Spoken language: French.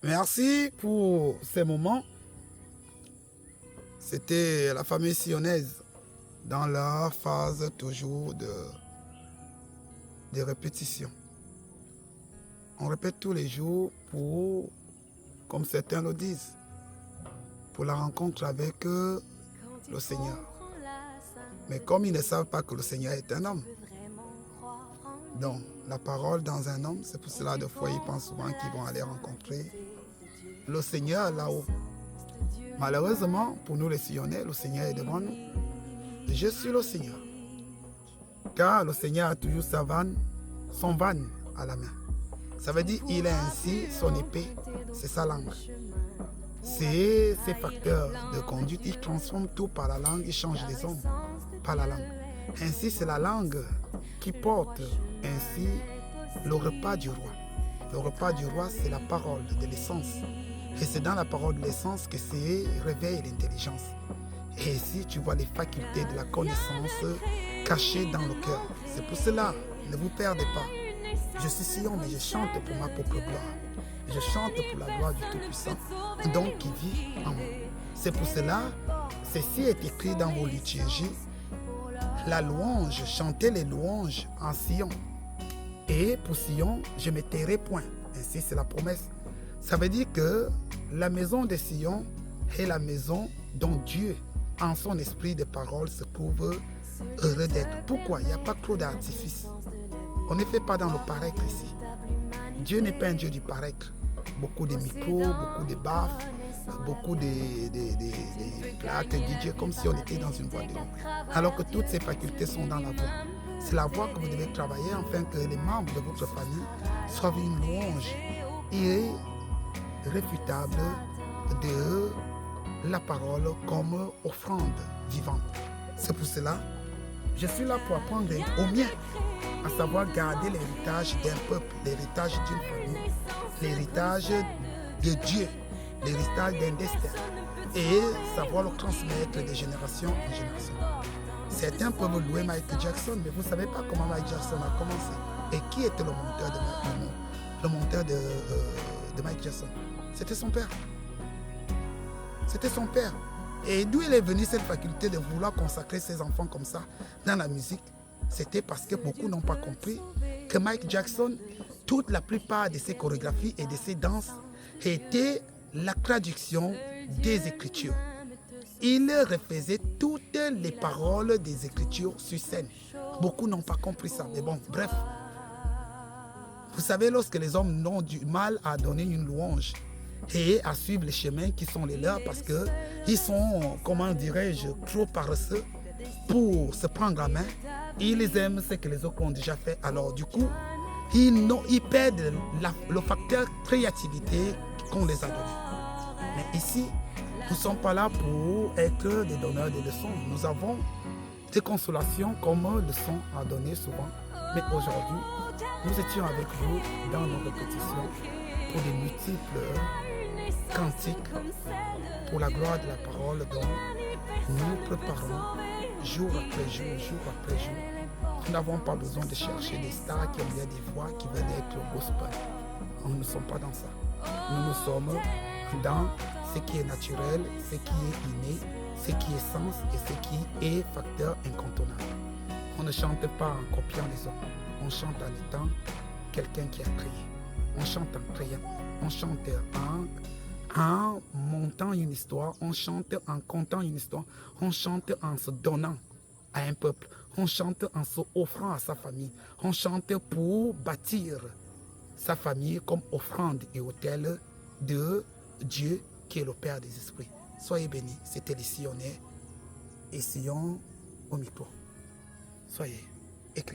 Merci pour ces moments. C'était la famille sionnaise dans leur phase toujours de répétition. On répète tous les jours pour, comme certains le disent, pour la rencontre avec le Seigneur. Mais comme ils ne savent pas que le Seigneur est un homme, donc la parole dans un homme, c'est pour cela des fois ils pensent souvent qu'ils vont aller rencontrer le Seigneur là-haut. Malheureusement, pour nous les Sillonnais, le Seigneur est devant nous. Je suis le Seigneur. Car le Seigneur a toujours son van à la main. Ça veut dire qu'il a ainsi son épée, c'est sa langue. C'est ces facteurs de conduite, il transforme tout par la langue, il change les hommes par la langue. Ainsi, c'est la langue qui porte ainsi le repas du roi. Le repas du roi, c'est la parole de l'essence. Et c'est dans la parole de l'essence que c'est réveille l'intelligence. Et ici, tu vois les facultés de la connaissance cachées dans le cœur. C'est pour cela, ne vous perdez pas. Je suis Sion, mais je chante pour ma propre gloire. Je chante pour la gloire du Tout-Puissant, donc qui vit en moi. C'est pour cela, ceci est écrit dans vos liturgies. La louange, chantez les louanges en Sion. Et pour Sion, je ne me tairai point. Ainsi, c'est la promesse. Ça veut dire que la maison de Sion est la maison dont Dieu, en son esprit de parole, se trouve heureux d'être. Pourquoi? Il n'y a pas trop d'artifice. On ne fait pas dans le paraître ici. Dieu n'est pas un Dieu du paraître. Beaucoup de micros, beaucoup de baffes, beaucoup de plaques DJ, comme si on était dans une voie de nuit. Alors que toutes ces facultés sont dans la voix. C'est la voix que vous devez travailler afin que les membres de votre famille soient une louange irréfutable de la parole comme offrande vivante. C'est pour cela je suis là pour apprendre au mien, à savoir garder l'héritage d'un peuple, l'héritage d'une famille, l'héritage de Dieu, l'héritage d'un destin, et savoir le transmettre de génération en génération. Certains peuvent louer Michael Jackson, mais vous ne savez pas comment Michael Jackson a commencé. Et qui était le monteur de Michael Jackson? C'était son père. C'était son père. Et d'où il est venu cette faculté de vouloir consacrer ses enfants comme ça dans la musique? C'était parce que beaucoup n'ont pas compris que Michael Jackson, toute la plupart de ses chorégraphies et de ses danses étaient la traduction des Écritures. Il refaisait toutes les paroles des Écritures sur scène. Beaucoup n'ont pas compris ça. Mais bon, bref. Vous savez, lorsque les hommes ont du mal à donner une louange, et à suivre les chemins qui sont les leurs parce qu'ils sont, comment dirais-je, trop paresseux pour se prendre en main. Ils aiment ce que les autres ont déjà fait. Alors du coup, ils perdent le facteur créativité qu'on les a donné. Mais ici, nous ne sommes pas là pour être des donneurs de leçons. Nous avons des consolations comme leçons à donner souvent. Mais aujourd'hui, nous étions avec vous dans nos répétitions pour des multiples cantiques pour la gloire de la parole dont nous préparons jour après jour, jour après jour. Nous n'avons pas besoin de chercher des stars qui ont bien des voix qui veulent être au gospel. Nous ne sommes pas dans ça. Nous sommes dans ce qui est naturel, ce qui est inné, ce qui est sens et ce qui est facteur incontournable. On ne chante pas en copiant les autres. On chante en étant quelqu'un qui a créé. On chante en créant. On chante en montant une histoire, on chante en contant une histoire, on chante en se donnant à un peuple, on chante en se offrant à sa famille, on chante pour bâtir sa famille comme offrande et autel de Dieu qui est le Père des esprits. Soyez bénis, c'était les Sillonnais et Sion au micro. Soyez.